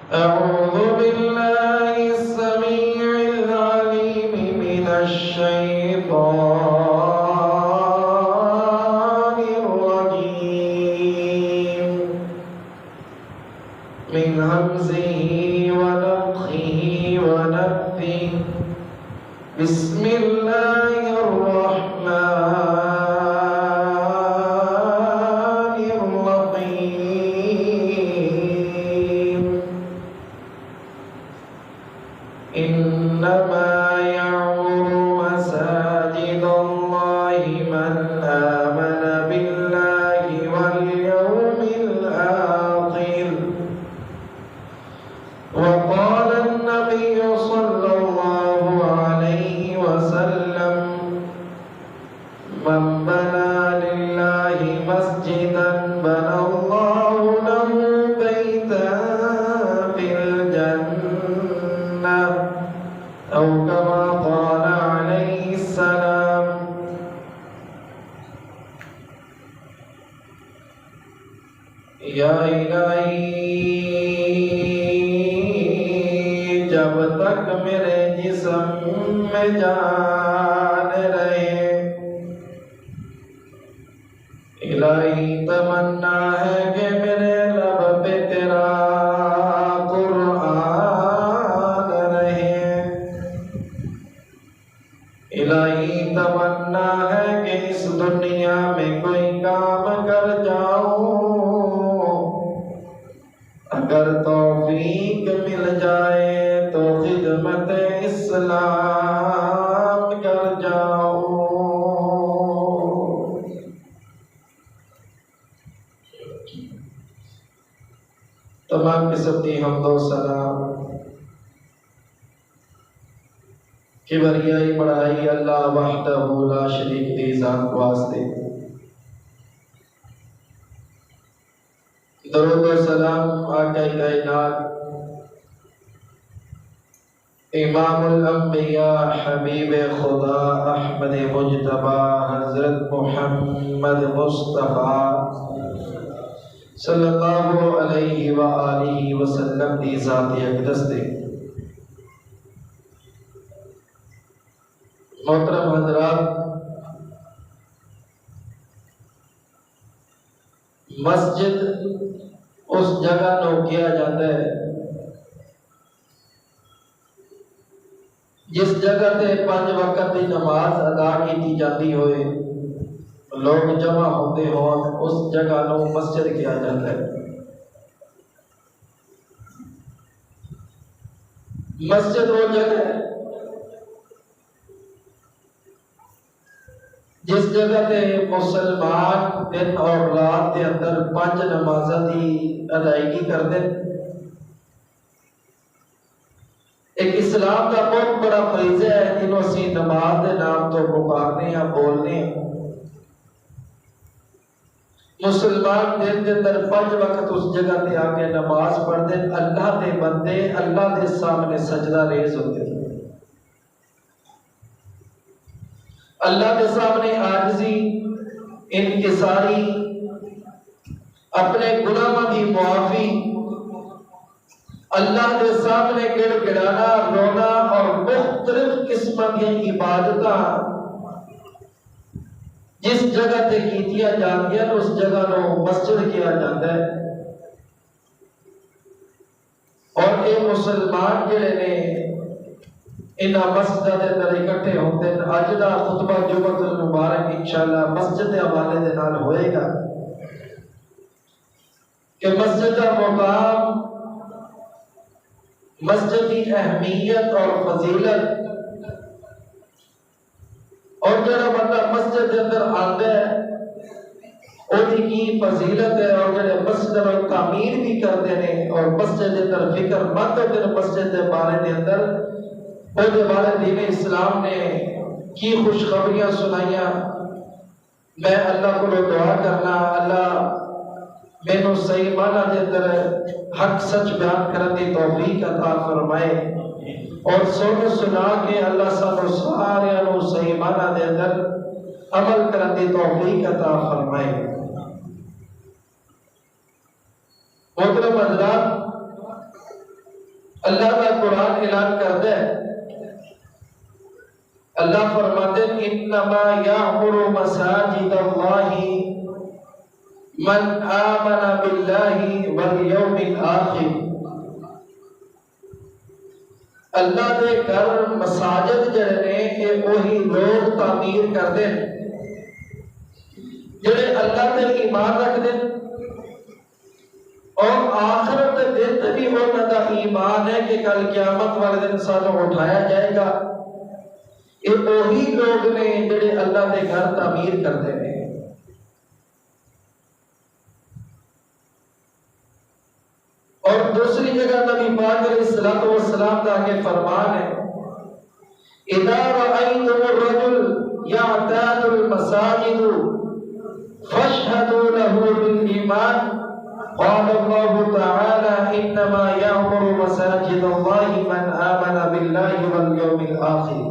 أعوذ بالله السميع العليم من الشيطان الرجيم من همزه ونفخه ونفثه بسم الله الرحمن الرحيم إنما يعمر مساجد الله من آمن بالله واليوم الآخر وقال النبي صلى الله عليه وسلم من بنى لله مسجدا بنى الله له بيتا في الجنة أو كما قال عليه السلام. یا الہی جب تک میرے جسم میں جان رہے، الہی تمنا ہے کہ میرے لب پہ تیرا قرآن رہے، الہی تمنا ہے کہ اس دنیا میں کوئی کام کر جاؤں، اگر توفیق مل جائے تو خدمت اسلام کر جاؤں۔ تمام قسم کی حمد و ثنا کبریائی بڑائی اللہ وحدہ لا شریک کی ذات کو واسطے، درود و سلام آقا کائنات امام الانبیاء حبیب خدا احمد مجتبی حضرت محمد مصطفیٰ صلی اللہ علیہ وآلہ وسلم دی ذات اقدس دے۔ محترم حضرات، مسجد اس جگہ نو کیا جاتا ہے جس جگہ تے 5 وقت کی نماز ادا کی جاتی ہوئے، لوگ جمع ہوتے ہوں، اس جگہ نو مسجد کیا جاتا ہے۔ مسجد وہ جگہ ہے جس جگہ تے مسلمان دن اور رات کے اندر 5 نمازاں دی ادائیگی کرتے ہیں۔ ایک اسلام کا بہت بڑا فریضہ ہے جنہوں اسی نماز کے نام تو پکارنے یا بولنے ہیں۔ مسلمان دن کے اندر 5 وقت اس جگہ تے آ کے نماز پڑھتے ہیں، اللہ دے بندے اللہ دے سامنے سجدہ ریز ہوتے ہیں، اللہ کے سامنے عاجزی انکساری، اپنے گناہوں کی معافی، اللہ کے سامنے گڑ گڑانا، رونا اور مختلف قسم کی عبادتاں جس جگہ تے کیتیاں جاندیاں اس جگہ نو مسجد کیا جاتا ہے۔ اور اے مسلمان جڑے نے انہاں مسجد دے اندر اکٹھے ہوتے ہیں۔ اج دا خطبہ جمعۃ المبارک انشاءاللہ مسجد کے حوالے دے نال ہوئے گا کہ مسجد کا مقام، مسجد کی اہمیت اور فضیلت، اور جڑا بندہ مسجد کے اندر آتا ہے وہ کی فضیلت ہے، اور جڑے مسجد میں تعمیر بھی کرتے ہیں اور مسجد کے اندر فکر مند ہوتے ہیں مسجد کے بارے کے اندر، اور بارے دین اسلام نے کی خوشخبریاں سنائیاں۔ میں اللہ کو دعا کرنا اللہ مینوں صحیح معنی دے اندر حق سچ بیان کرنے کی توفیق عطا فرمائے، اور سن سنا کے اللہ سانو سارے نو صحیح معنی دے اندر عمل کرنے کی توفیق عطا فرمائے۔ محترم حضرات، اللہ کا قرآن اعلان کرتا ہے، اللہ فرماتے ہیں انما یعمر مساجد اللہ من آمن باللہ والیوم الآخر، اللہ دے گھر مساجد جڑے نے یہ وہی لوگ تعمیر کرتے ہیں جڑے اللہ تے ایمان رکھتے ہیں اور آخرت دے دن تے بھی انہاں دا ایمان ہے کہ کل قیامت والے دن سانوں اٹھایا جائے گا۔ یہ وہی لوگ نے جڑے اللہ دے گھر تعمیر کرتے ہیں۔ اور دوسری جگہ نبی پاک علیہ الصلوۃ والسلام کا آگے فرمان ہے اذا رأيتم الرجل يعتاد المساجد فاشهدوا له بالإيمان قال الله تعالى انما يعمر مساجد الله من آمن بالله واليوم الآخر۔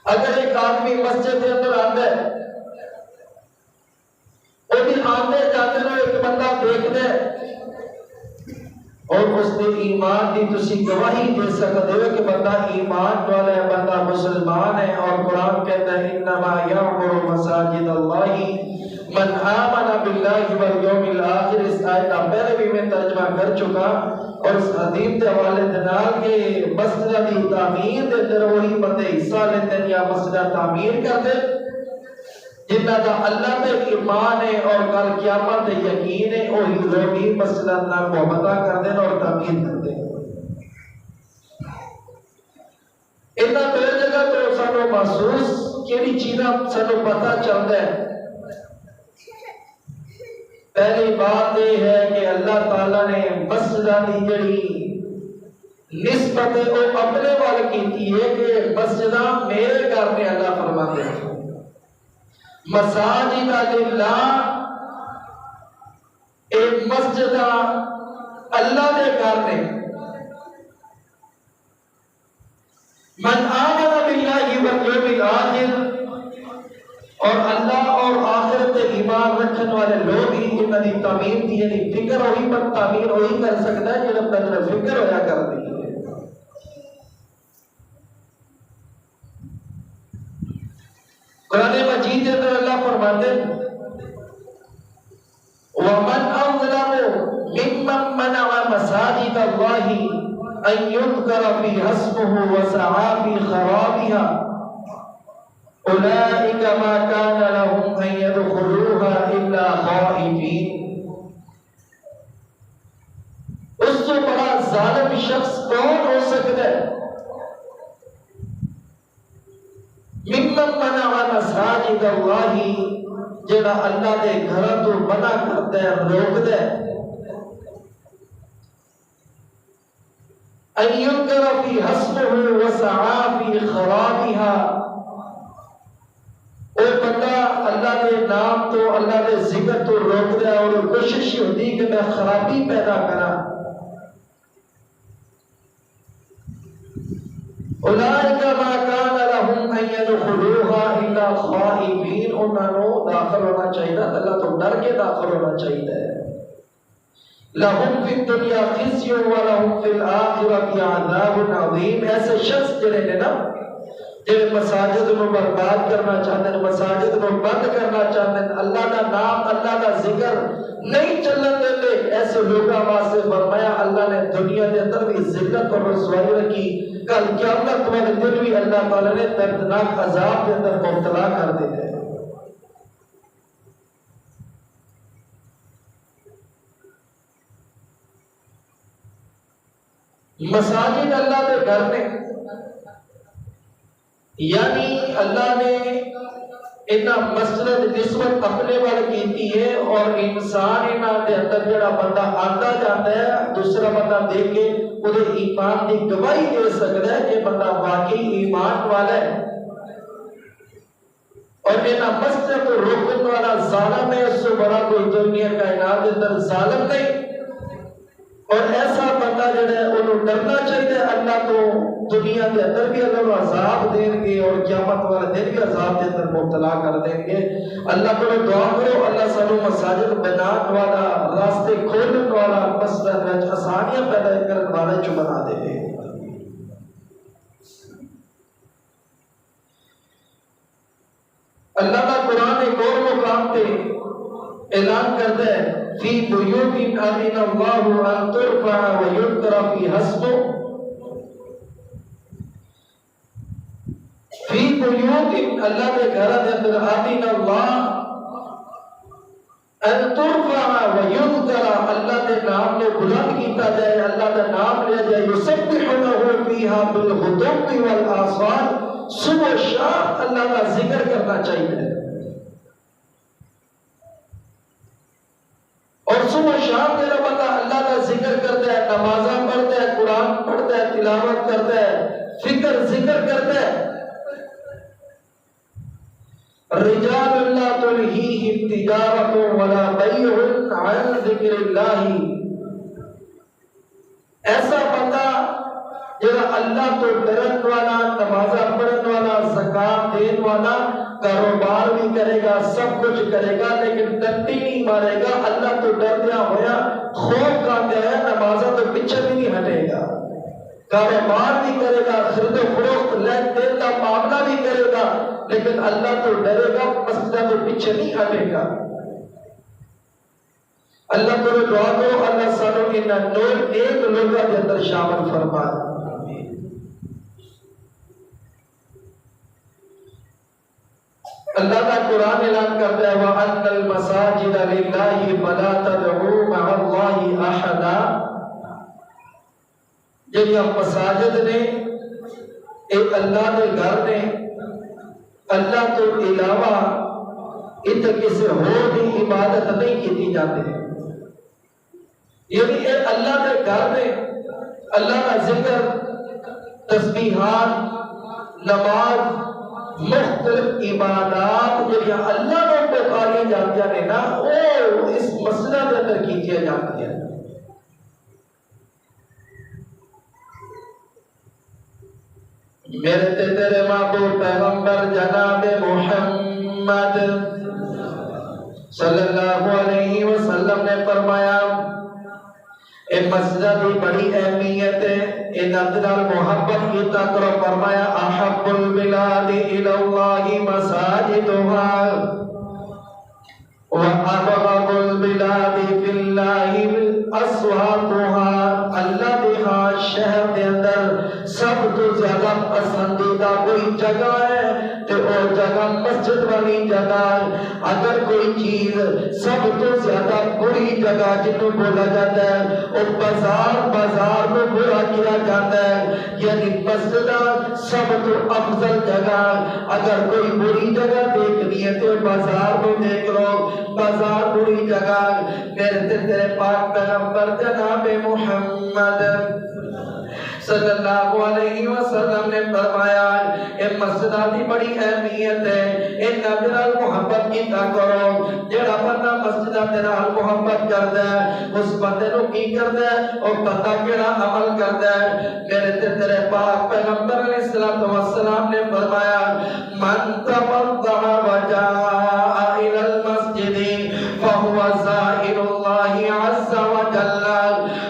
اگر ایک آدمی مسجد کے اندر آتا ہے اور بھی آتے جاتے ہیں ایک بندہ دیکھتا ہے اور اس نے ایمان کی تسی گواہی دے سکتے ہو کہ بندہ ایمان والا ہے، بندہ مسلمان ہے، اور قرآن کہتا ہے انما یعمر مساجد اللہ من آمن باللہ والیوم الآخر۔ اس آیت کا پہلے بھی میں ترجمہ کر چکا اور اس حدیث کے حوالے دنال کے مسجد کی تعمیر دے اندر وہی بندے حصہ لیتے ہیں یا مسجد تعمیر کرتے جنہ کا اللہ پہ ایمان ہے اور کل قیامت یقین ہے، وہی لوگ ہی مسجد نال محبت کرتے ہیں اور تعمیر کرتے ہیں۔ اتنا پہلے جگہ تو سانو محسوس کیڑی چیزاں سانو پتہ چلتا ہے۔ پہلی بات یہ ہے کہ اللہ تعالیٰ نے مسجد کی جڑی نسبت ہے وہ اپنے وال کی ہے کہ مسجداں میرے گھر میں اللہ فرماتے ہیں مساجد اللہ، ایک مسجد اللہ دے گھر میں من آمن باللہ والیوم الآخر، اور اللہ اور آخرت ایمان رکھنے والے لوگ ہی انہاں دی تعمیر دی یعنی فکر وہی پر تعمیر وہی کر سکتا ہے جب تک فکر ہویا کرتی ہے۔ قرآن مجید کے اندر اللہ فرماتے ہیں وَمَنْ أَظْلَمُ مِمَّنْ مَنَعَ مَسَاجِدَ اللَّهِ أَنْ يُذْكَرَ فِيهَا اسْمُهُ وَسَعَىٰ فِي خَرَابِهَا أُولَٰئِكَ مَا كَانَ لَهُمْ أَنْ يَدْخُلُوهَا إِلَّا خَائِفِينَ۔ اس سے بڑا ظالم شخص کون ہو سکتا ہے؟ ممن منع مساجد اللہ، جڑا اللہ دے گھراں تو منع کرتا ہے، روکتا ہے، ان یذکر فی اسمہ وسعی فی خرابها، اور بندہ اللہ دے نام تو اللہ دے ذکر تو روکتا ہے اور کوشش ہوتی کہ میں خرابی پیدا کرا۔ اولئک ما کان لهم ان يدخلوها الا خائفین، انہاں نو داخل ہونا چاہیے اللہ تو ڈر کے داخل ہونا چاہیے۔ لهم فی الدنیا خزي ولهم فی الآخرۃ عذاب عظیم، ایسے شخص جڑے نے نا جڑے مساجد نو برباد کرنا چاہتے ہیں، مساجد نو بند کرنا چاہتے ہیں، اللہ کا نام اللہ کا ذکر نہیں چلن دیتے، ایسے لوگوں واسطے فرمایا اللہ نے دنیا کے اندر بھی ذلت اور رسوائی رکھی، کل قیامت والے دن بھی اللہ تعالی نے دردناک عذاب کے اندر مبتلا کر دیتے ہیں۔ مساجد اللہ کے گھر میں یعنی اللہ نے اتنا مسجد نسبت اپنے وال کیتی ہے اور انسان انہاں دے اندر جڑا بندہ آتا جاتا ہے دوسرا بندہ دیکھ کے وہ ایمان کی گواہی دے سکتا ہے کہ بندہ واقعی ایمان والا ہے، اور انہاں مسجد کو روکنے والا ظالم ہے، اس سے بڑا کوئی دنیا کائنات کے اندر ظالم نہیں، اور ایسا بندہ جڑا ہے انہوں ڈرنا چاہیے اللہ تو دنیا کے اندر بھی اللہ عذاب دیں گے اور قیامت والے دن بھی عذاب کے اندر مبتلا کر دیں گے۔ اللہ کو دعا کرو اللہ سانو مساجد بنانے والا، راستے کھولنے والا، مسجد میں آسانیاں بارے چ بنا دے گے۔ اللہ کا قرآن ایک اور مقام پہ اعلان کرتا ہے فی بیوت اذن اللہ ان ترفع ویذکر فیہا اسمہ، فی بیوت اللہ کے گھر دے اندر اذن اللہ ان ترفع ویذکر اللہ کے نام نے بلند کیتا جائے، اللہ کا نام لیا جائے، یسبح لہ فیہا بالغدو والآصال، صبح و شام اللہ کا ذکر کرنا چاہیے، اور صبح و شام میرا بندہ اللہ کا ذکر کرتا ہے، نمازاں پڑھتا ہے، قرآن پڑھتا ہے، تلاوت کرتا ہے، فکر ذکر کرتا ہے۔ رجال لا تلہیہم تجارۃ ولا بیع عن ذکر اللہ، ایسا بندہ جڑا اللہ تو ڈرن والا، نمازاں پڑھن والا، زکات دین والا، کاروبار بھی کرے گا، سب کچھ کرے گا، لیکن ٹٹی نہیں مارے گا، اللہ تو ڈردیا ہویا، خوف کھاتے ہیں، نمازاں تو پیچھے بھی نہیں ہٹے گا، کاروبار بھی کرے گا، خرید و فروخت لین دین کا معاملہ بھی کرے گا، لیکن اللہ تو ڈرے گا، مسجدوں تو پیچھے نہیں ہٹے گا۔ اللہ کو دعا کرو اللہ سانو ان نور ایک لوگوں کے اندر شامل فرما۔ اللہ کا قرآن اعلان کرتا ہے وَأَنَّ الْمَسَاجِدَ لِلَّهِ فَلَا تَدْعُوا مَعَ اللَّهِ أَحَدًا، جنہیں مساجد نے ایک اللہ کے گھر نے اللہ تو علاوہ اتنے کسی اور کی عبادت نہیں کی جاتی، یعنی ایک اللہ کے گھر میں اللہ کا ذکر، تسبیحات، نماز، مختلف عبادات جو اللہ نے پکاری جاتی ہیں نا، وہ اس مسئلہ کے اندر کیجیے جاتی ہیں۔ میرے تیرے محبوب پیغمبر جناب محمد صلی اللہ علیہ وسلم نے فرمایا اے مسجد کی بڑی اہمیت ہے، ان اندر محبت کی تقرر فرمایا احب البلاد الى اللہ مساجدها وابغض البلاد فی اللہ اسواقها، اللہ کے ہاں شہر کے اندر سب تو زیادہ پسندیدہ کوئی جگہ ہے تو وہ جگہ مسجد والی جگہ، اگر کوئی چیز سب تو زیادہ بری جگہ جنہوں بولا جاتا ہے وہ بازار میں برا کیا جاتا ہے، یعنی مسجد سب تو افضل جگہ، اگر کوئی بری جگہ دیکھنی ہے تو بازار میں دیکھ لو، بازار بری جگہ۔ میرے تیرے پاک پیغمبر جناب محمد صلی اللہ علیہ وسلم نے فرمایا اے مسجد کی بڑی اہمیت ہے، ان نال محبت کیتا کرو، جڑا بندہ مسجد دے نال محبت کردا ہے اس بندے نو کی کردا ہے او بندہ کیڑا عمل کردا ہے۔ میرے تیرے پاک پیغمبر علیہ الصلوۃ والسلام نے فرمایا من تبضع وجاء الى المسجد فهو زائر الله عز وجل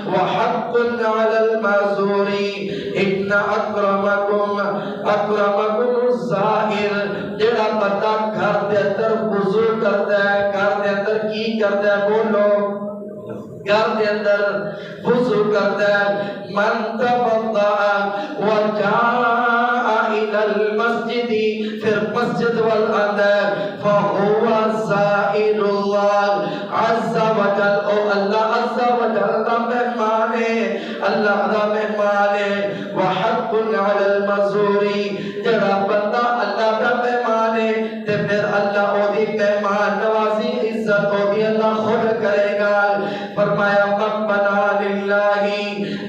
وحق على المزور ان اکرمکم الزائر، جڑا بندہ گھر دے اندر وضو کرتا ہے، گھر دے اندر کی کرتا ہے بولو، گھر دے اندر وضو کرتا ہے، من تبضع وجاء الى المسجد، پھر مسجد والآندر فهو زائر اللہ عز وجل، او اللہ عز وجل کا مہمان ہے، اللہ کا مہمان ہے، وحق علی المزوری، جڑا بندہ اللہ کا مہمان ہے تے پھر اللہ او دی مہمان نوازی عزت او دی اللہ خود کرے گا۔ فرمایا من بنا للہ،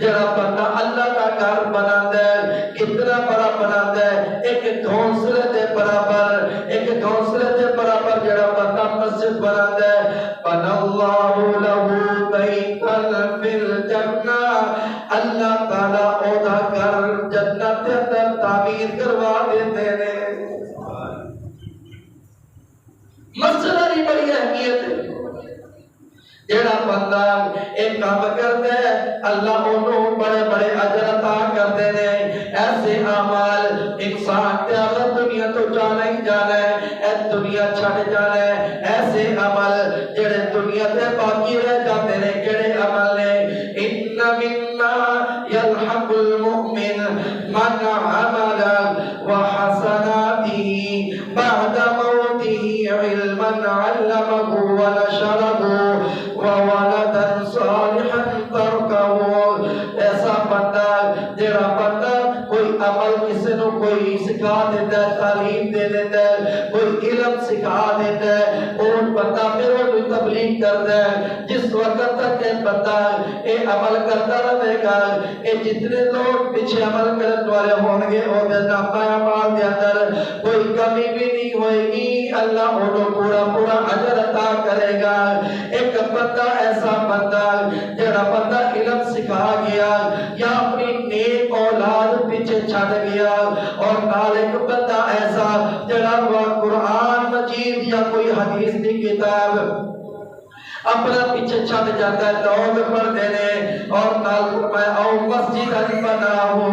جڑا بندہ اللہ کا گھر بناتا ہے، کتنا بڑا بناتا ہے، ایک گھونسلے دے برابر، ایک گھونسلے دے برابر جڑا بندہ مسجد بناتا ہے، بنا اللہ لہ بیتا فی الجنہ، اللہ تعالیٰ او دا گھر جنت کے اندر تعمیر کروا دیتے ہیں۔ مسجد کی بڑی اہمیت ہے، جڑا بندہ ایک کام کرتا ہے اللہ انہوں بڑے بڑے اجر عطا کرتے ہیں۔ ایسے اعمال انسان تے اگر دنیا تو جانا ہی جانا ہے، اے دنیا چھڑ جانا ہے، ایسے عمل جڑے دنیا تے باقی رہ جاتے ہیں کیڑے عمل نے؟ ان مما یلحق المؤمن من عمل وحسناته بعد موته علما علمه ونشره وولدا صالحا تركه۔ ایسا بندہ جڑا بندہ کوئی عمل کسی نو کوئی سکھا دیتا ہے، تعلیم دے دیتا ہے، کوئی علم سکھا دیتا ہے، اور بندہ پھر وہ تبلیغ کرتا ہے، جس وقت تک یہ بندہ یہ عمل کرتا رہے گا، یہ جتنے لوگ پیچھے عمل کرنے والے ہوں گے وہ نامہ اعمال کے اندر کوئی کمی بھی نہیں ہوئے گی، اللہ انہوں پورا پورا اجر عطا کرے گا۔ ایک بندہ ایسا بندہ جڑا بندہ علم سکھا گیا یا اپنی نیک اولاد پیچھے چھڑ گیا، اور نال ایک بندہ ایسا جڑا وہ قرآن مجید یا کوئی حدیث کی کتاب اپنا پیچھے چھڑ جاتا ہے، لوگ پڑھتے ہیں اور نال فرمایا او مسجد بنا ہو،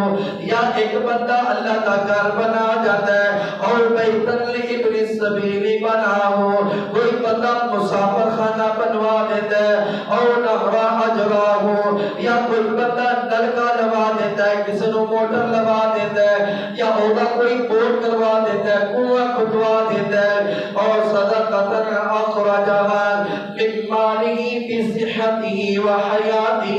یا ایک بندہ اللہ کا گھر بنا جاتا ہے اور بیت لابن السبیل بنا ہو، کوئی بندہ مسافر خانہ بنوا دیتا ہے اور نحو اجرا ہو، یا کوئی بندہ نلکا لوا دیتا ہے، کسی نو موٹر لوا دیتا ہے، یا اولا کوئی بورڈ کروا دیتا ہے، کنواں کھدوا دیتا ہے، اور صدقۃ اخرجھا من مالہ فی صحتہ و حیاتہ،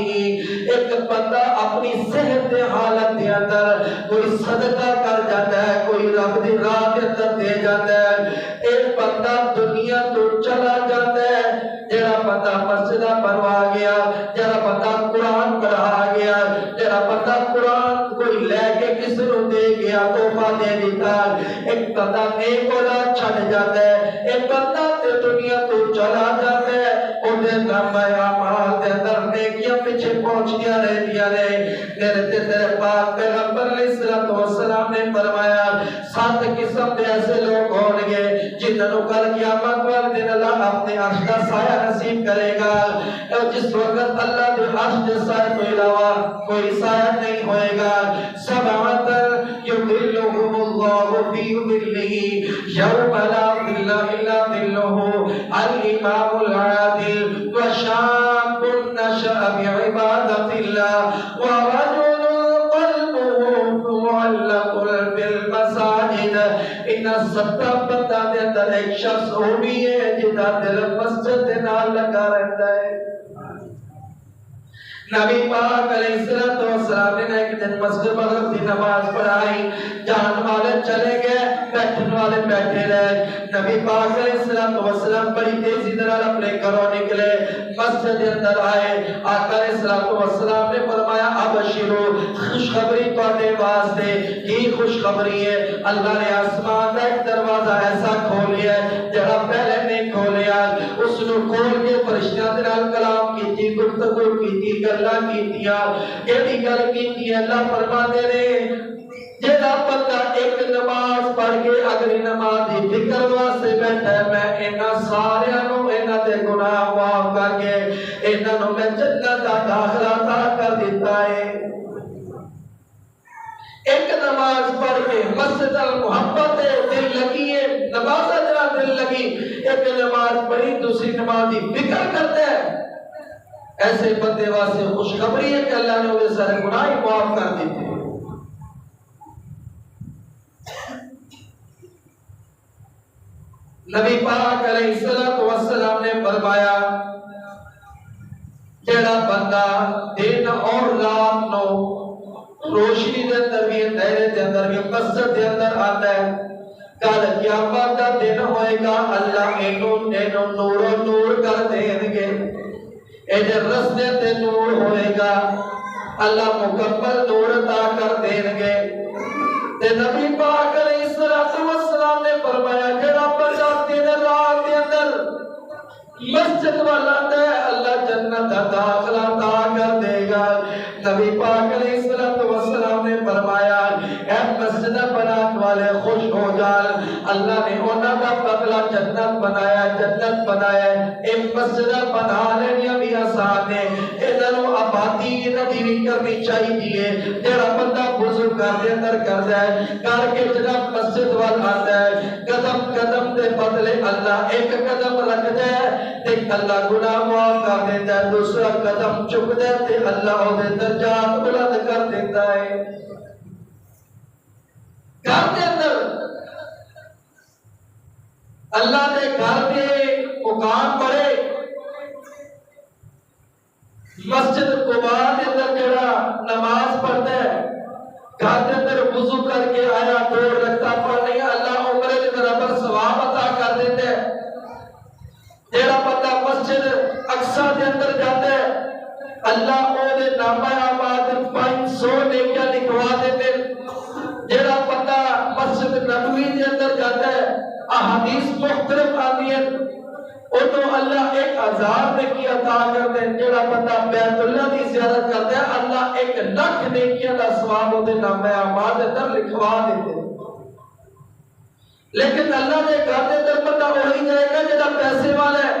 ایک بندہ اپنی صحت کے حالت کے اندر کوئی صدقہ کر جاتا ہے، کوئی رب دی راہ کے اندر دے جاتا ہے، ایک بندہ دنیا تو چلا جاتا ہے، جڑا بندہ مسجد بنوا گیا، جڑا بندہ قرآن پڑھا گیا، جڑا بندہ قرآن کوئی لے کے کسی نو دے گیا، تحفہ دے دیتا، ایک بندہ نیک اولاد چھڑ جاتا ہے، ایک بندہ دنیا تو چلا جاتا ہے، انہیں نامہ اعمال کے اندر نیکیاں پیچھے پہنچیاں رہتیاں نے۔ میرے تیرے پاک پیغمبر علیہ الصلوۃ والسلام نے فرمایا 7 قسم کے ایسے لوگ ہوں گے جنہوں کل قیامت والے دن اللہ اپنے عرش کا سایہ نصیب کرے گا، اور جس وقت اللہ کے عرش کے سایہ تو علاوہ کوئی سایہ نہیں ہوئے گا۔ سبعۃ یظلھم اللہ فی ظلہ یوم لا ظل الا ظلہ، الامام العادل وشاب نشأ بعبادۃ اللہ ورجل قلبه معلق بالمساجد۔ ان 7 بندہ دے اندر ایک شخص وہ بھی ہے جدا دل مسجد دے نال لگا رہتا ہے۔ نبی پاک علیہ السلام نے ایک دن مسجد مغرب کی نماز پڑھائی، جان والے چلے گئے، بیٹھن والے بیٹھے رہے۔ نبی پاک علیہ السلام بڑی تیزی نال اپنے گھروں نکلے، مسجد کے اندر آئے، آقا علیہ السلام نے فرمایا ابشروا، خوشخبری تواڈے واسطے، کی خوشخبری ہے؟ اللہ نے آسمان کا ایک دروازہ ایسا کھولیا ہے جڑا پہلے نہیں کھولیا، اس نو کھول کے فرشتیاں دے نال کلام کیتی، گفتگو کیتی، گلاں کیتیاں، کیڑی گل کیتی؟ اللہ فرماتے نے جڑا بندہ ایک نماز پڑھ کے اگلی نماز دی فکر واسطے بیٹھا ہے، میں انہاں سارے نو انہاں دے گناہ معاف کر کے انہاں نو میں جنت دا داخلہ عطا کر دیتا ہے۔ ایک نماز پڑھ کے مسجد المحبت دل لگی ہے، نماز جڑا دل لگی، ایک نماز پڑھی دوسری نماز دی فکر کرتا ہے، ایسے بندے واسطے خوشخبری ہے کہ اللہ نے انہیں سارے گناہ معاف کر دیتے ہیں۔ نبی پاک علیہ السلام نے فرمایا جڑا بندہ دن اور رات نو روشنی دے اندر بھی اندھیرے دے اندر بھی مسجد دے اندر آتا ہے، کل قیامت دا دن ہوئے گا، اللہ اینو نور و نور کر دیں گے، ایدے رستے تے نور ہوئے گا، اللہ مکمل نور عطا کر دیں گے۔ تے نبی پاک علیہ السلام نے فرمایا جڑا بندہ دن رات دے اندر مسجد والا ہے، اللہ جنت دا داخلہ عطا کر دے گا۔ نبی پاک علیہ السلام نے فرمایا اے مسجد بنانے والے خوش ہو جان، اللہ نے انہاں دا بدلہ جنت بنایا، جنت بنایا۔ ایک مسجد بنا لینی بھی آسان ہے، انہاں نوں آبادی انہاں دی بھی کرنی چاہیے۔ جڑا بندہ وضو کر دے اندر کردا ہے، کر کے جناب مسجد وال آندا ہے، قدم قدم دے بدلے اللہ ایک قدم رکھدا ہے تے اللہ گناہ معاف کر دیندا ہے، دوسرا قدم چکدا ہے تے اللہ او دے درجات بلند کر دیندا ہے۔ گھر دے اندر اللہ دے گھر دے مقام پڑے، مسجد قباء دے اندر جڑا نماز پڑھتا ہے، گھر دے اندر وضو کر کے آیا، 2 رکعت پڑھنی، اللہ عمرے دے برابر ثواب عطا کر دیتا ہے۔ جڑا بندہ مسجد اقصی دے اندر جاتا ہے، اللہ او دے نامہ اعمال 500 نیکیاں لکھوا دیتے۔ جڑا بندہ مسجد نبوی دے اندر جاتا ہے، احادیث مختلف آتی ہیں، انہوں اللہ 1000 نیکی عطا کر دے۔ جڑا بندہ بیت اللہ دی زیارت کرتا ہے، اللہ 1,00,000 نیکیاں دا ثواب او دے نامہ اعمال دے اندر لکھوا دیتے۔ لیکن اللہ دے گھر دے اندر بندہ وہی جائے گا جڑا پیسے والا ہے۔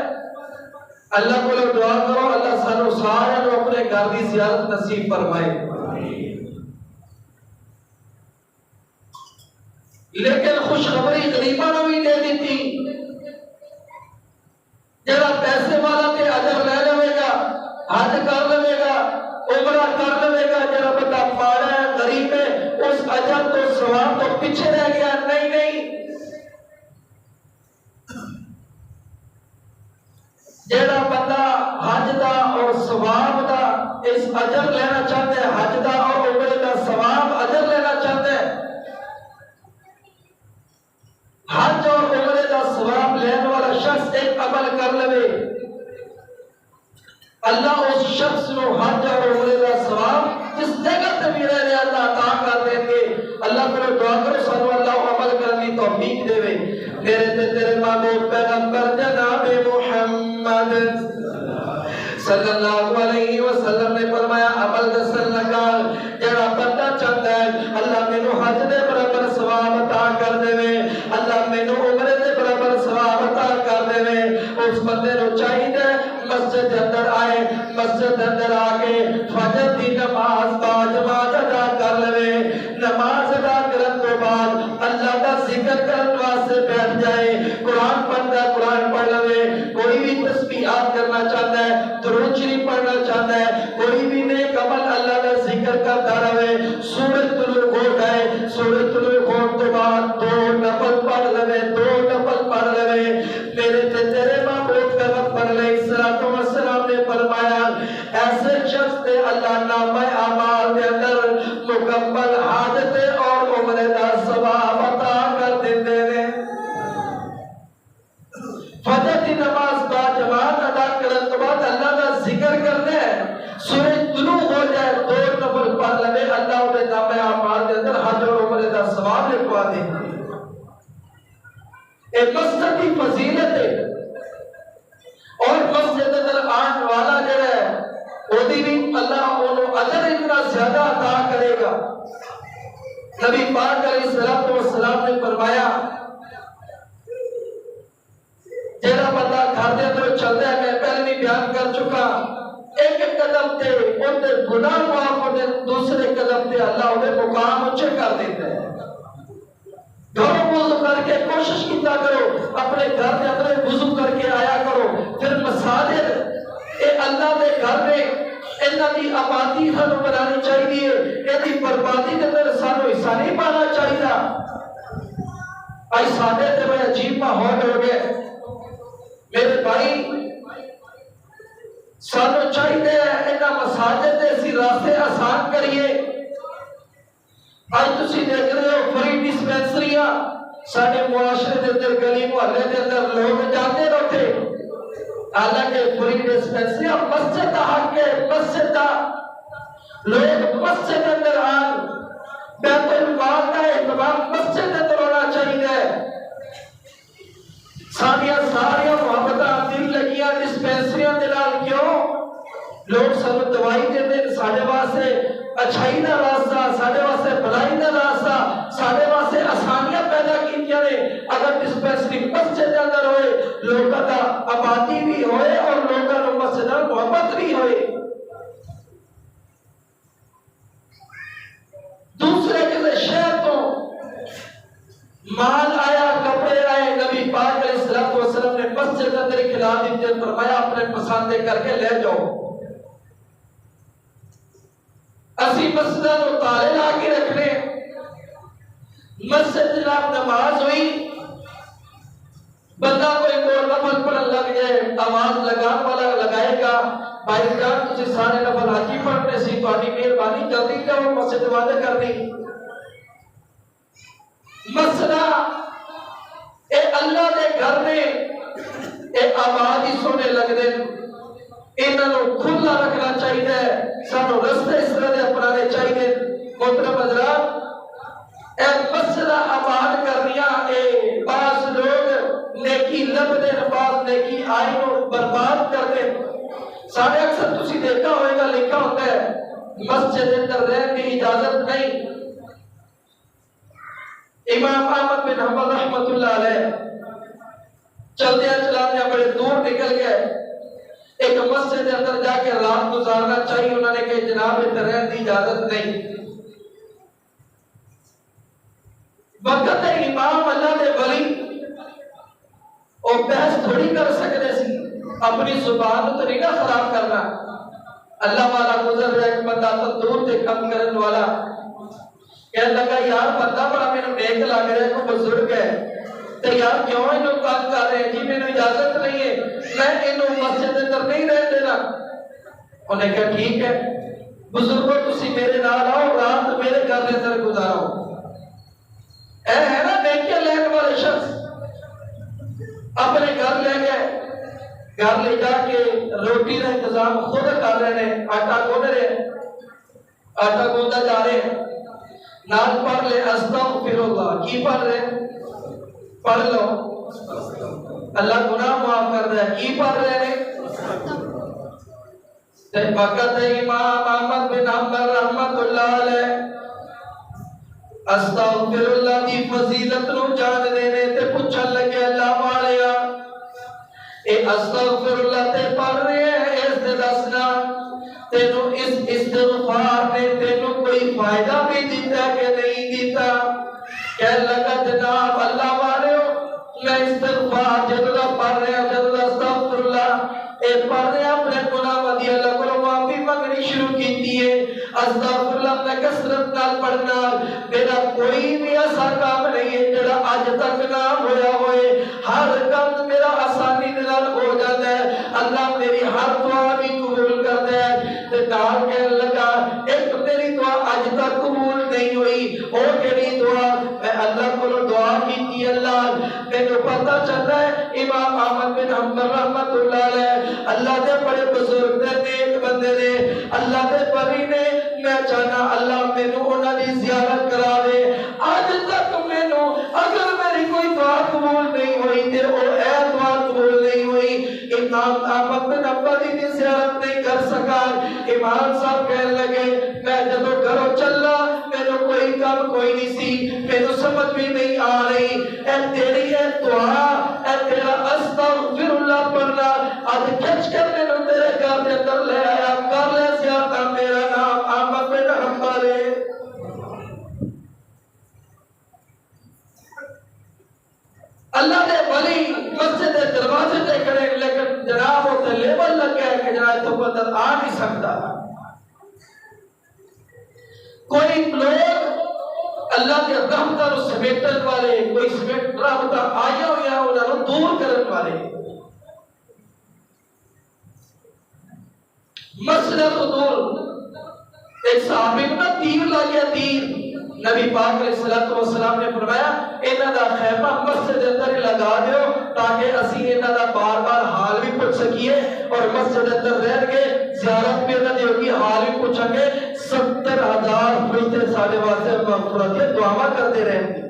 اللہ کو دعا کرو اللہ سانو سارے نوں اپنے گھر دی زیارت نصیب فرمائے۔ لیکن خوشخبری غریباں نوں بھی دے دیتی، جڑا پیسے والا تے اجر لے لے گا، حج کر لے گا، عمرہ کر لے گا، جڑا بندہ ماڑا ہے غریب ہے اس اجر تو ثواب تو پیچھے رہ گیا۔ نہیں نہیں، جڑا بندہ حج دا اور ثواب دا اس اجر لینا چاہتا ہے، حج دا اور عمرے دا ثواب اجر لینا چاہتا ہے، حج اور عمرے دا ثواب لینے والا شخص ایک عمل کر لے، اللہ اس شخص نو حج اور عمرے دا ثواب جس جگہ تے بھی رہے اللہ عطا کر دیں گے۔ اللہ کو دعا کرو سانو اللہ عمل کرنے کی توفیق دے۔ میرے تے تیرے محبوب پیغمبر جناب محمد صلی اللہ علیہ وسلم نے فرمایا عمل دسن لگا، جڑا بندہ چاہتا ہے اللہ مینوں حج دے برابر ثواب عطا کر دے، اللہ مینوں عمرے دے برابر ثواب عطا کر دے، اس بندے نوں چاہیے مسجد اندر آئے، مسجد اندر آ کے فجر دی نماز با جماعت ادا کر لے، نماز ادا کرن تو بعد اللہ دا ذکر کرن واسطے بیٹھ جائے، قرآن پڑھتا ہے قرآن پڑھ لے، کوئی بھی تسبیحات کرنا چاہتا ہے، درود شریف پڑھنا چاہتا ہے، کوئی بھی نیک عمل اللہ کا ذکر کرتا رہے، سورج طلوع ہو جائے، سورج طلوع ہونے کے بعد 2 نفل پڑھ لے، 2 نفل پڑھ لے۔ میرے تے تیرے محبوب پیغمبر علیہ الصلوۃ والسلام نے فرمایا ایسے شخص تے اللہ نامہ اعمال دے اندر مکمل حج اور عمرے دا ثواب عطا کر دیندے نے۔ فجر کی نماز با جماعت ادا کرن تو بعد اللہ کا ذکر کرنا ہے، سورج طلوع ہو جائے 2 نفل پڑھ لے، اللہ دے نامہ اعمال دے اندر حج اور عمرے دا ثواب لکھوا دے۔ ایک مسجد کی فضیلت ہے اور مسجد اندر آنے والا جو ہے وہ بھی اللہ انہوں اجر اتنا زیادہ عطا کرے گا۔ نبی پاک علیہ الصلوۃ والسلام نے فرمایا جڑا بندہ گھر دے اندر چلتا ہے، میں پہلے بھی بیان کر چکا، ایک قدم تے ان دے گناہ معاف ہوتے، دوسرے قدم تے اللہ انہیں مقام اونچے کر دیتا ہے۔ گھروں وضو کر کے کوشش کیتا کرو، اپنے گھر کے اندر وضو کر کے آیا کرو، پھر مساجد اے اللہ دے گھر میں انہاں دی آبادی سانو بنانی چاہیے، ایدی بربادی دے اندر سانو حصہ نہیں پانا چاہیے۔ اج ساڈے تے بڑے عجیب ماحول ہو گئے میرے بھائی، سانو چاہیے انہاں مساجد دے اسی راستے آسان کریے۔ آج تسی دیکھ رہے ہو فری ڈسپینسریاں سارے معاشرے دے اندر، گلی محلے دے اندر لوگ جاتے رہتے، حالانکہ فری ڈسپینسریاں مسجد کا حق ہے، مسجد کا لوگ مسجد اندر آن، بیت المال کا اہتمام مسجد اندر ہونا چاہیے۔ ساریاں محبتاں دل لگیاں ڈسپینسریاں دے نال کیوں؟ لوگ سانو دوائی دیندے، ساڈے واسطے اچھائی دا راستہ، ساڈے واسطے بھلائی دا راستہ، ساڈے واسطے آسانیاں پیدا کیتیاں نے۔ اگر صرف مسجد کے اندر ہوئے لوگوں کا آبادی بھی ہوئے اور لوگوں کو مسجد محبت بھی ہوئے. دوسرے کسی شہر تو مال آیا کپڑے آئے نبی پاک علیہ الصلوۃ والسلام نے مسجد کے اندر کھلا دیتے فرمایا اپنے پسند کر کے لے جاؤ. اسی مسجد کو تالے لا کے رکھنے مسجد جناب نماز ہوئی بندہ کوئی اور نفل پڑھن لگ جائے آواز لگان والا لگائے گا بھائی جان تسی سارے نفل حاجی پڑھنے سی تہاڈی مہربانی جلدی جاؤ مسجد بند کرنی. مسئلہ اے اللہ دے گھر میں اے آباد ہی سونے لگ دے انہوں کھلا رکھنا چاہیے سانو رستے اس طرح دے اپنانے چاہیے. محترم حضرات اے مسئلہ آباد کرنیا اے بعض لوگ نیکی لب دے بعض نیکی آئینوں برباد کر دے. سارے اکثر تسی دیکھا ہوئے گا لکھا ہوتا ہے مسجد اندر رہنے کی اجازت نہیں. امام احمد بن حنبل رحمت اللہ علیہ چلدیا چلاندیا بڑے دور نکل گئے ایک مسجد کے اندر جا کے رات گزارنا چاہیے. انہوں نے کہا جناب ادھر رہنے کی اجازت نہیں. وقت امام اللہ دے ولی اور بحث تھوڑی کر سکتے سی اپنی زبان تو نہیں نہ خراب کرنا. اللہ والا گزر رہا ایک بندہ تندور تے کم کرن والا کہنے لگا یار بندہ بڑا میرے نیک لگ رہا ہے کوئی بزرگ ہے تو یار کیوں انہوں کام کر رہے ہیں جی میں اجازت نہیں ہے میں انہوں مسجد اندر نہیں رہ دینا. انہوں نے کہا ٹھیک ہے بزرگوں تسی میرے نال آؤ رات میرے گھر کے اندر گزارو. اے ہے نا نیکیاں لینے والے شخص اپنے گھر لے گئے. گھر لے جا کے روٹی کا انتظام خود کر رہے ہیں آٹا گوند رہے آٹا گوندا جا رہے ہیں. نال پڑھ لے استغفر اللہ کی پڑھ رہے پڑھ لو اللہ گناہ معاف کر رہا ہے کی پڑھ رہے ہیں. وقت امام احمد بن حنبل رحمت اللہ علیہ استغفر اللہ دی فضیلت نو جان دینے تے پوچھن لگے اللہ والیا اے استغفر اللہ تے پڑھ رہے ہیں اس دے دسنا تینو اس استغفار نے تینو کوئی فائدہ بھی دیتا کہ نہیں دیتا. کہنے لگا جناب اللہ والے میں استغفار جدہ پڑھ رہے ہیں جدہ استغفر اللہ اے پڑھ رہے ہیں اپنے گناہ ودی اللہ کو معافی منگنی شروع کیتی ہے. استغفر اللہ میں کثرت نال پڑھنا میرا کوئی بھی ایسا کام نہیں ہے جڑا آج تک نہ ہویا ہوئے. ہر کام میرا آسانی نال ہو جاتا ہے. اللہ میری ہر دعا بھی قبول کرتا ہے. تے نال کہنے لگا ایک میری دعا آج تک قبول نہیں ہوئی او کیڑی دعا میں اللہ کو دعا کی اللہ مینوں پتہ چلتا ہے امام احمد بن حنبل رحمت اللہ علیہ اللہ دے بڑے بزرگ دے نیک بندے نے اللہ دے بری نے میں چاہنا اللہ مینوں انہاں دی زیارت کرا دے. آج تک مینوں اگر میری کوئی دعا قبول نہیں ہوئی تے او اے دعا قبول نہیں ہوئی امام احمد بن حنبل دی زیارت نہیں کر سکا. امام صاحب کہنے لگے میں جب گھروں چلا مینوں کوئی کام کوئی نہیں سی مینوں سمجھ بھی نہیں آ رہی اے تیری اے دعا اے تیرا استغفر اللہ پڑھنا آج کھچ کر مینوں تیرے گھر کے اندر لے آیا کر لے زیارت میرا نام احمد بن حنبل ہے. اللہ دے ولی مسجد دے دروازے تے کھڑے لیکن جناب تے لیبل لگ گیا کہ جناب تو اندر آ نہیں سکتا. کوئی لوگ اللہ کے رحمتاں نو سمیٹن والے کوئی سمیٹ رحمتاں آیا ہویا انہاں نو دور کرن والے مسجد تو دور ایک صحابی کو نا تیر لگ گیا تیر نبی پاک علیہ الصلوۃ والسلام نے فرمایا انہاں دا خیمہ مسجد اندر ہی لگا دیو تاکہ اسی انہاں دا بار بار حال بھی پوچھ سکیے اور مسجد اندر رہ کے زیارت بھی انہاں دی ہوگی حال بھی پوچھیں گے. 70,000 فرشتے سارے واسطے مغفرت کی دعا کرتے رہیں گے.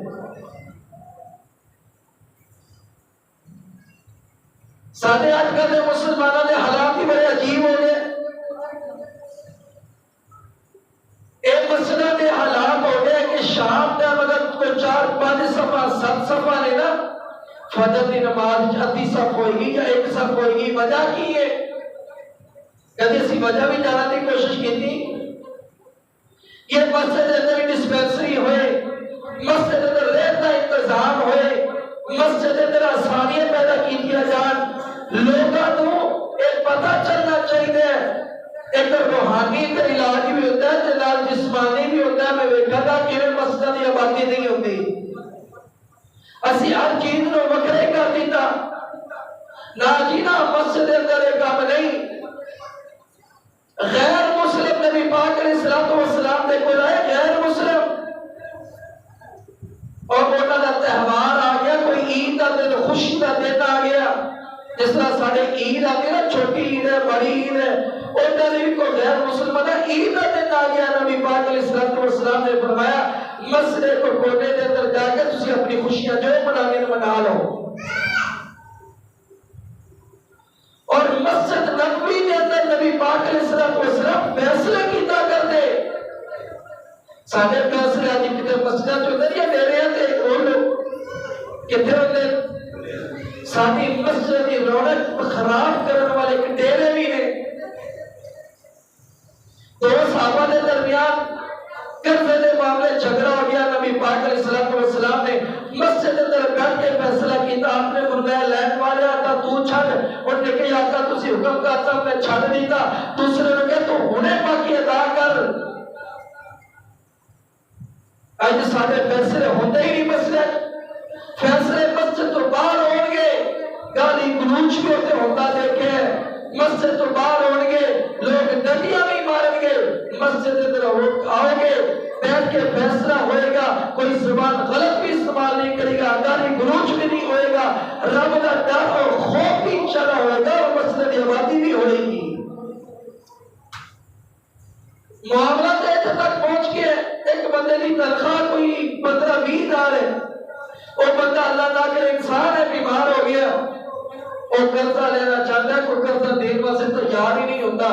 سارے آج کل دے مسلمانوں نے حالات ہی بڑے عجیب ہو گئے. ایک مسئلہ دے حالات ہو گئے کہ شام دے مگر کوئی 4-5 صفحہ 7 صفحہ لینا فجر کی نماز ادھی صف ہوئے گی یا ایک صف ہوئے گی، وجہ کی ہے؟ کدی اسی وجہ بھی جاننے کی کوشش کی تھی؟ یہ مسجد اندر ڈسپینسری ہوئے، مسجد اندر ریت کا انتظام ہوئے، مسجد اندر آسانیاں پیدا کی جان، لوگوں کو ایک پتہ چلنا چاہیے ایک روحانی کا علاج بھی ہوتا ہے جنال جسمانی بھی ہوتا ہے۔ میں ویکھا تھا کہ مسجد کی آبادی نہیں ہوتی، اسی ہر چیز نو وکھرے کر دیتا، نہ جی نہ مسجد اندر ایک کام نہیں۔ غیر مسلم نبی پاک علیہ الصلوۃ والسلام دے کول آئے، غیر مسلم، اور انہاں دا تہوار آ گیا، کوئی عید دا دن، خوشی دا دن آ گیا، جس طرح ساڈے عید آ گئی نا، چھوٹی عید ہے، بڑی عید ہے، انہاں دی بھی کوئی غیر مسلمان دا عید دا دن آ گیا۔ نبی پاک علیہ الصلوۃ والسلام نے فرمایا مسجد کو کونے دے اندر جا کے تسی اپنی خوشیاں جو منانی منا لو، اور مسجد نبوی کے اندر نبی پاک علیہ الصلوۃ والسلام فیصلہ کیتا کرتے۔ سارے فیصلے آج کتے مسجد جو ہوتے ہیں میرے ہاں تے وہ لوگ کتنے ہوتے؟ ساری مسجد کی رونق خراب کرنے والے کٹیرے بھی نے۔ دو صحابہ کے درمیان قرضے کے معاملے جھگڑا ہو گیا، نبی پاک علیہ الصلوۃ والسلام نے مسجد اندر بیٹھ کے فیصلہ کیتا۔ آپ نے فرمایا لین والے آتا تو چھڑ، انہوں نے کہا آقا تسی حکم کرتا میں چھڑ دیتا، دوسرے نے کہا تو ہونے باقی ادا کر۔ آج سارے فیصلے ہوتے ہی نہیں مسجد، فیصلے مسجد تو باہر ہوں گے، گالی گلوچ بھی ہوتا دیکھے، مسجد تو باہر ہوں گے، لوگ ڈنڈیاں بھی ماریں گے، مسجد اندر آؤ گے بیٹھ کے فیصلہ ہوئے گا، کوئی زبان غلط بھی استعمال نہیں کرے گا، گالی گلوچ بھی نہیں ہوئے گا، رب کا ڈر اور خوف بھی انشاءاللہ ہوئے گا، اور مسجد کی آبادی بھی ہوئے گی۔ معاملہ ایسے تک پہنچ کے ایک بندے کی تنخواہ کوئی 15-20 ہزار ہے، وہ بندہ اللہ نہ کرے انسان ہے، بیمار ہو گیا، وہ قرضہ لینا چاہتا ہے، کوئی قرضہ دین واسطے تیار ہی نہیں ہوتا،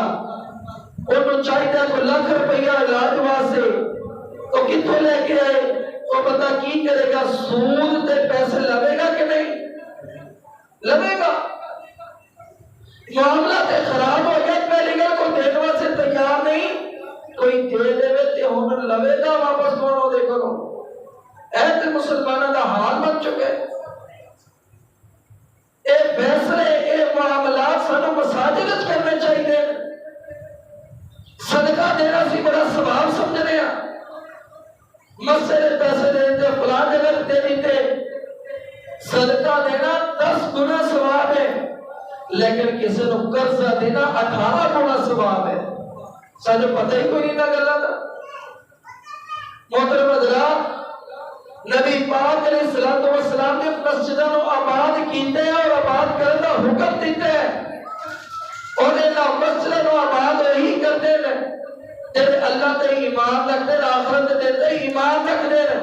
انہوں چاہیے کوئی لاکھ روپیہ علاج واسطے، تو کتوں لے کے آئے؟ وہ بندہ کی کرے گا؟ سود تے پیسے لگے گا کہ نہیں لگے گا؟ معاملہ تے خراب ہو گیا، پہلی گل کو دین واسطے تیار نہیں، کوئی دے دے تے ہن لوے گا واپس کون دے کرو؟ ایسے مسلمانوں کا حال بن چکے۔ اے فیصلے اے معاملات سانو مساجد وچ کرنے چاہیے۔ صدقہ دینا سی بڑا ثواب سمجھنے ہیں، مسجد پیسے دیتے فلاں جگہ دے دیتے، صدقہ دینا 10 گنا ثواب ہے، لیکن کسی نو قرضہ دینا 18 گنا ثواب ہے۔ سانو پتہ ہی کوئی نہیں گلا تھا۔ محترم حضرات، نبی پاک علیہ الصلوۃ والسلام نے مسجدوں کو آباد کیتے ہیں اور آباد کرنے کا حکم دیتے ہیں، اور انہاں مسجدوں کو آباد وہی کرتے ہیں جڑے اللہ تے ایمان رکھتے ہیں، آخرت تے ایمان رکھتے ہیں۔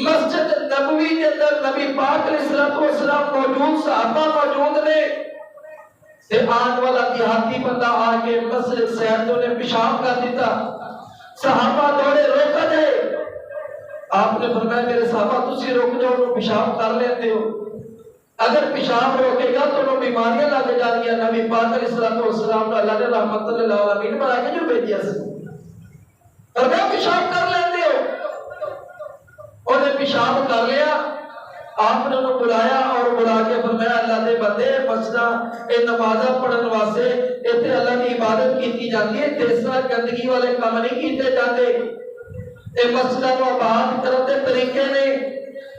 مسجد نبوی کے اندر نبی پاک علیہ الصلوۃ والسلام موجود، صحابہ موجود نے، تے آن والا دیہاتی بندہ آ کے مسجد سیدوں نے پیشاب کر دیتا، صحابہ دوڑے روکا جائے، آپ نے فرمایا میرے صحابہ تسی روک جاؤ، وہ پیشاب کر لیتے ہو، اگر پیشاب روکے گا تو وہ بیماریاں لگ جاتی ہیں۔ نبی پاک علیہ الصلوۃ والسلام اللہ نے رحمت للعالمین بنا کے جو بھیجیا سی، فرمایا پیشاب کر لیتے ہو، انہیں پیشاب کر لیا، آپ نے انہوں بلایا اور بلا کے فرمایا اللہ دے بندے مسجدہ اے نمازہ پڑھن واسطے ایتھے اللہ کی عبادت کیتی جاتی ہے، تیسرا گندگی والے کام نہیں کیتے جاتے، اے مسجدہ کو آباد کرتے طریقے نے۔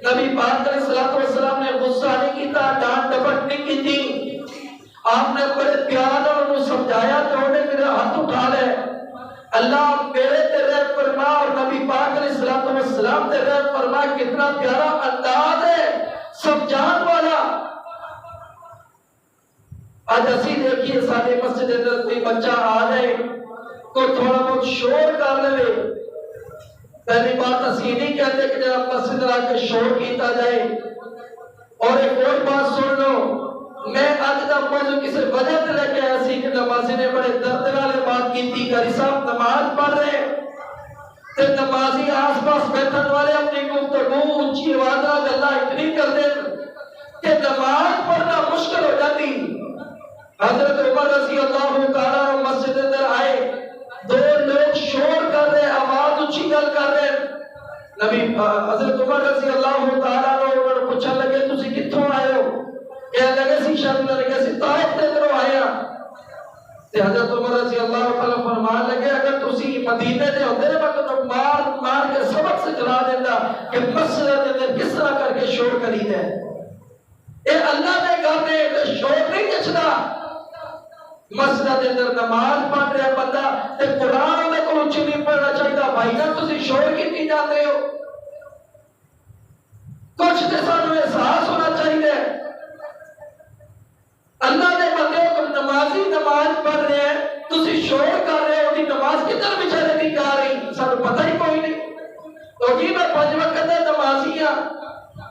نبی پاک علیہ الصلوۃ والسلام نے غصہ نہیں کیتا، ڈانٹ ڈپٹ نہیں کیتی، آپ نے بڑے پیار اور انہوں سمجھایا تو انہوں نے میرا ہاتھ اٹھا لے، اللہ میرے تے رحم فرما، اور نبی پاک علیہ الصلوۃ والسلام تے رحم فرما، کتنا پیارا انداز ہے سمجھان والا۔ آج اسی دیکھیے سارے مسجد اندر کوئی بچہ آ جائے تو تھوڑا بہت شور کر لے، پہلی بات اسی نہیں کہتے کہ جب مسجد آ کے شور کیتا جائے۔ اور ایک اور بات سن لو، میں آج دا موضوع کسی وجہ سے لے کے ایسی کہ نمازی نے بڑے درد والے بات کی تھی، قاری صاحب نماز پڑھ رہے تے نمازی آس پاس بیٹھن والے اپنی گفتگو اونچی آواز گلا اتنی کر دیں، کہ نماز پڑھنا مشکل ہو جاتی. حضرت عمر رضی اللہ تعالیٰ عنہ مسجد اندر آئے, دو لوگ شور کر رہے, آواز اونچی کر رہے. نبی حضرت عمر رضی اللہ تعالیٰ عنہ انہوں نے پوچھنے لگے تسی کتھوں آئے ہو؟ کہنے لگے سی شاید نے کہا سی طائف تے اندروں آئے ہاں. تے حضرت عمر رضی اللہ تعالیٰ فرمان لگے اگر تسی مدینے دے ہوندے نا میں تو مار کے سبق سکھلا دیتا کہ مسجد دے اندر کس طرح کر کے شور کری ہے. اے اللہ دے گھر دے تے شور نہیں جچدا. مسجد دے اندر نماز پڑھ رہا بندہ تے قرآن دے کول اونچی نہیں پڑھنا چاہیے. بھائی جان تسی شور کیتی جاندے ہو؟ کچھ تے سانوں احساس ہونا چاہیے. اللہ دے بندے کو نمازی نماز پڑھ رہے ہیں, تسی شور کر رہے ہو, دی نماز کدھر بیچارے دی جا رہی سانوں پتہ ہی کوئی نہیں. تو جی میں 5 وقت دے نمازی ہاں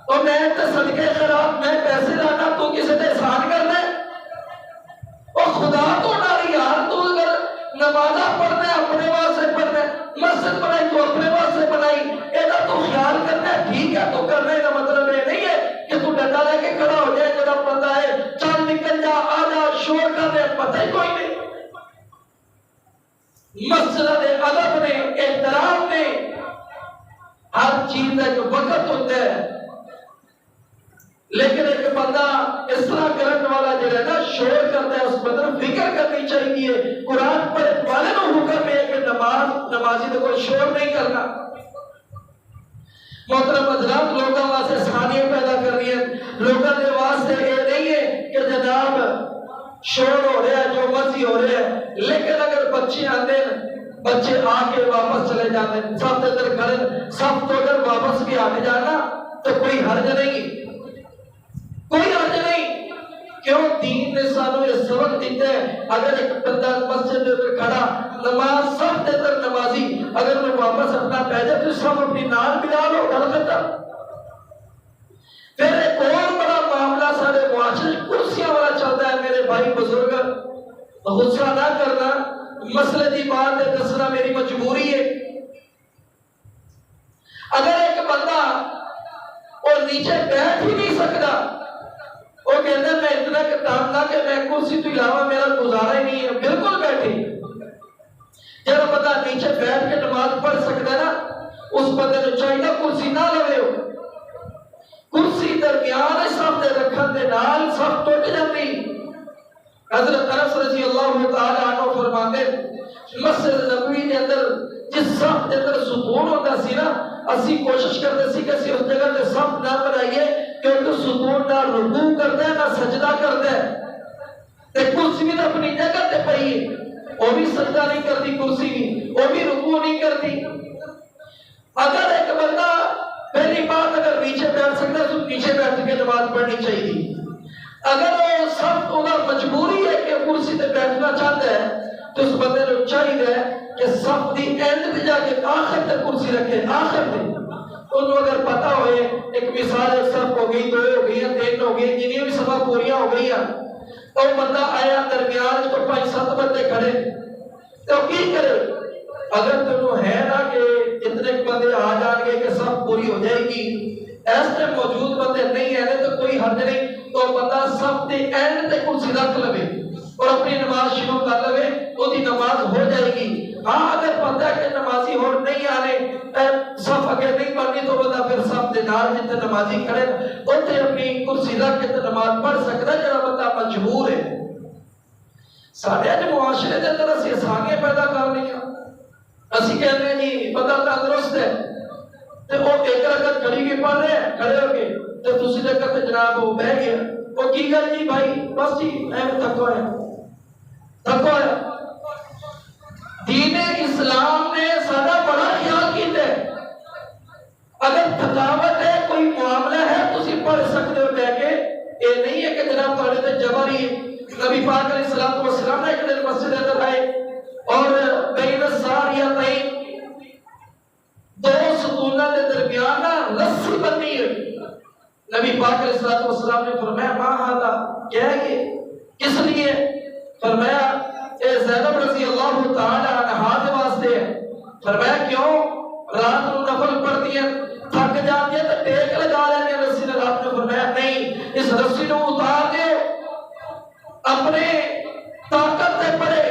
اور میں تے صدقے خیرات میں پیسے لانا, تو کسی تے احسان کرنا ہے؟ اور خدا تو ڈاری یار, تو اگر نمازہ پڑھنا ہے اپنے واسطے پڑھنا ہے, مسجد بنائی تو اپنے واسطے بنائی, ایدہ تو خیال کرنا ہے ٹھیک ہے تو کرنے کا مطلب یہ نہیں ہے کہ تو ڈنڈا لے کے کھڑا ہو جائے جڑا بندہ ہے چل نکل جا آ جا شور کر رہے پتہ ہی کوئی نہیں. مسجد ادب نے احترام نے ہر چیز کا جو وقت ہوتا ہے, لیکن ایک بندہ اس طرح کرنے والا جو ہے نا شور کرتا ہے اس پر فکر کرنی چاہیے. قرآن پڑھنے والے کو حکم ہے کہ نمازی تو کوئی شور نہیں کرنا. محترم حضرات, لوگوں واسطے آسانیاں پیدا کر رہی ہیں. لوگوں کے واسطے یہ نہیں ہے کہ جناب شور ہو رہا ہے جو مرضی ہو رہا ہے, لیکن اگر بچے آتے ہیں بچے آ کے واپس چلے جاتے ہیں سب ادھر کھڑے, سب تو اگر واپس بھی آنے جانا تو کوئی حرج نہیں, کوئی حرج نہیں. کیوں دین نے سانوں یہ سبق دیتا ہے اگر ایک بندہ مسجد میں کھڑا نماز سب دے کر نمازی اگر میں واپس اپنا پہ جائے تو سب اپنی نال ملا لو گل ختم. پھر ایک اور بڑا معاملہ سارے معاشرے کرسیاں والا چلتا ہے. میرے بھائی بزرگ غصہ نہ کرنا, مسئلے کی بات ہے دسنا میری مجبوری ہے. اگر ایک بندہ اور نیچے بیٹھ ہی نہیں سکتا, وہ کہتے ہیں میں اتنا تنگ تھا کہ میں کرسی تو علاوہ میرا گزارا ہی نہیں ہے, بالکل بیٹھے. جب بندہ نیچے بیٹھ کے نماز پڑھ سکتا ہے نا اس بندے کو چاہیے کرسی نہ لوے ہو. کرسی درمیان صف دے رکھن دے نال صف ٹوٹ جاتی. حضرت انس رضی اللہ تعالی عنہ فرماتے مسجد نبوی کے اندر جس صف کے اندر سکون ہوتا سی نا, اسی کوشش کرتے سی کہ اسی اس جگہ تے صف نہ بنائیے کیونکہ سکون نہ رکوع کرتا ہے نہ سجدہ کرتا ہے. تے کرسی بھی اپنی جگہ تے پئی ہے, وہ بھی سجدہ نہیں کرتی, کرسی بھی وہ بھی رکوع نہیں کرتی. اگر ایک بندہ پہلی بات اگر نیچے بیٹھ سکتا ہے تو نیچے بیٹھ کے نماز پڑھنی چاہیے. اگر وہ سب کو مجبوری ہے کہ کرسی تے بیٹھنا چاہتا ہے تو اس بندے کو چاہیے کہ سب دی اینڈ تے جا کے آخر تک کرسی رکھے, آخر تے. انہوں اگر پتا ہوئے ایک مثال ایک سب ہو گئی, 2 ہو گئی, 3 ہو گئی, جنہیں بھی سبا پوریاں ہو گئی ہیں, تو بندہ آیا درمیان تو 5-7 بندے کھڑے تو کی کرے؟ اگر تمہیں ہے نا کہ اتنے بندے آ جان گے کہ سب پوری ہو جائے گی, ایسے موجود بندے نہیں ہیں تو کوئی حرج نہیں, تو بندہ سب دے اینڈ تے کرسی رکھ لے اور اپنی نماز شروع کر لے, وہ دی نماز ہو جائے گی. ہاں اگر بندہ کہ نمازی ہو نہیں آنے صف اگے نہیں پڑھنی تو بندہ پھر صف دے نال جتنے نمازی کھڑے اوتھے اپنی کرسی رکھ کے نماز پڑھ سکتا ہے جڑا بندہ مجبور ہے. سارے اج معاشرے دے اندر اسی آسانیاں پیدا کر لیا. اسی کہتے ہیں جی بندہ تندرست ہے تے وہ ایک رکعت کھڑی بھی پڑھ رہے ہیں کھڑے ہو کے تے دوسری رکعت تے جناب وہ بیٹھ گیا, وہ کی گل جی بھائی بس جی ایویں تھکا ہے. دین اسلام نے سارا بڑا خیال کیتا ہے. اگر تھکاوٹ ہے کوئی معاملہ ہے تسی پڑھ سکتے ہو بیٹھ کے, یہ نہیں ہے کہ جناب تھوڑے تے جبری. نبی پاک علیہ الصلوۃ والسلام نے ایک دن مسجد اندر آئے اور بین الساریتین 2 ستونوں کے درمیان رسی بندھی ہے. نبی پاک علیہ الصلوۃ والسلام نے فرمایا ما ھذا, کیا ہے یہ, کس لیے؟ فرمایا اے زینب رضی اللہ تعالی عنہا کے واسطے. فرمایا کیوں؟ رات کو نفل پڑھتی ہیں تھک جاتی ہے تو ٹیک لگا لینے رسی نے. رات نے فرمایا نہیں, اس اپنے طاقت سے پڑھے،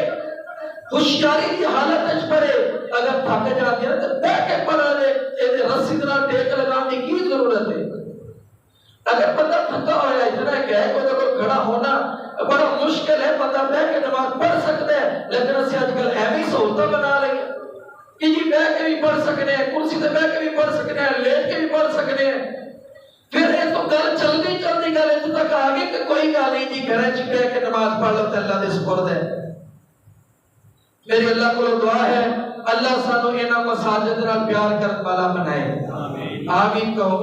ہوشیاری کی حالت وچ پڑھے۔ اگر تھک جاتے ہیں تو بیٹھ کے پڑھا لے، یہ رسی نال ٹیک لگانے کی ضرورت ہے۔ اگر بندہ تھکا ہوا ہے، اتنا کہ ہے کوئی نہ کوئی کھڑا ہونا بڑا مشکل ہے، بندہ بیٹھ کے نماز پڑھ سکتا ہے، لیکن اسی آج کل ایویں سہولتیں بنا رہی ہیں کہ جی بیٹھ کے بھی پڑھ سکتے ہیں، کرسی سے بیٹھ کے بھی پڑھ سکتے ہیں، لیٹ کے بھی پڑھ سکتے ہیں۔ پھر یہ تو گل چلتی گل اتنے تک آ گئی کہ کوئی گل نہیں جی گھر چ بیٹھ کے نماز پڑھ لو تو اللہ دے سپرد ہے۔ میری اللہ کو دعا ہے اللہ سانو انہاں مساجد نال پیار کرن والا بنائے، آمین کہو۔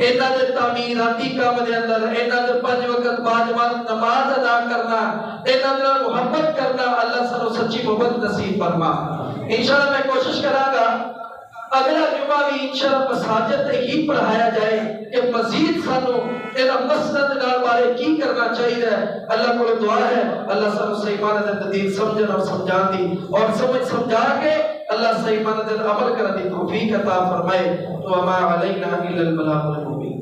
انہاں دے تعمیراتی کام دے اندر، انہاں دے 5 وقت باجماعت نماز ادا کرنا، انہاں دے نال محبت کرنا، اللہ سانو سچی محبت نصیب فرما۔ انشاءاللہ میں کوشش کراں گا اگلا جمعہ بھی انشاءاللہ مساجد تے ہی پڑھایا جائے کہ مزید سانو انہاں مسجد نال بارے کی کرنا چاہیے۔ اللہ کو دعا ہے اللہ سانو صحیح معنی دے دین سمجھن اور سمجھان دی، اور سمجھا کے اللہ صحیح معنی دے عمل کرنے دی توفیق عطا فرمائے۔ تو وما علینا الا البلاغ المبین۔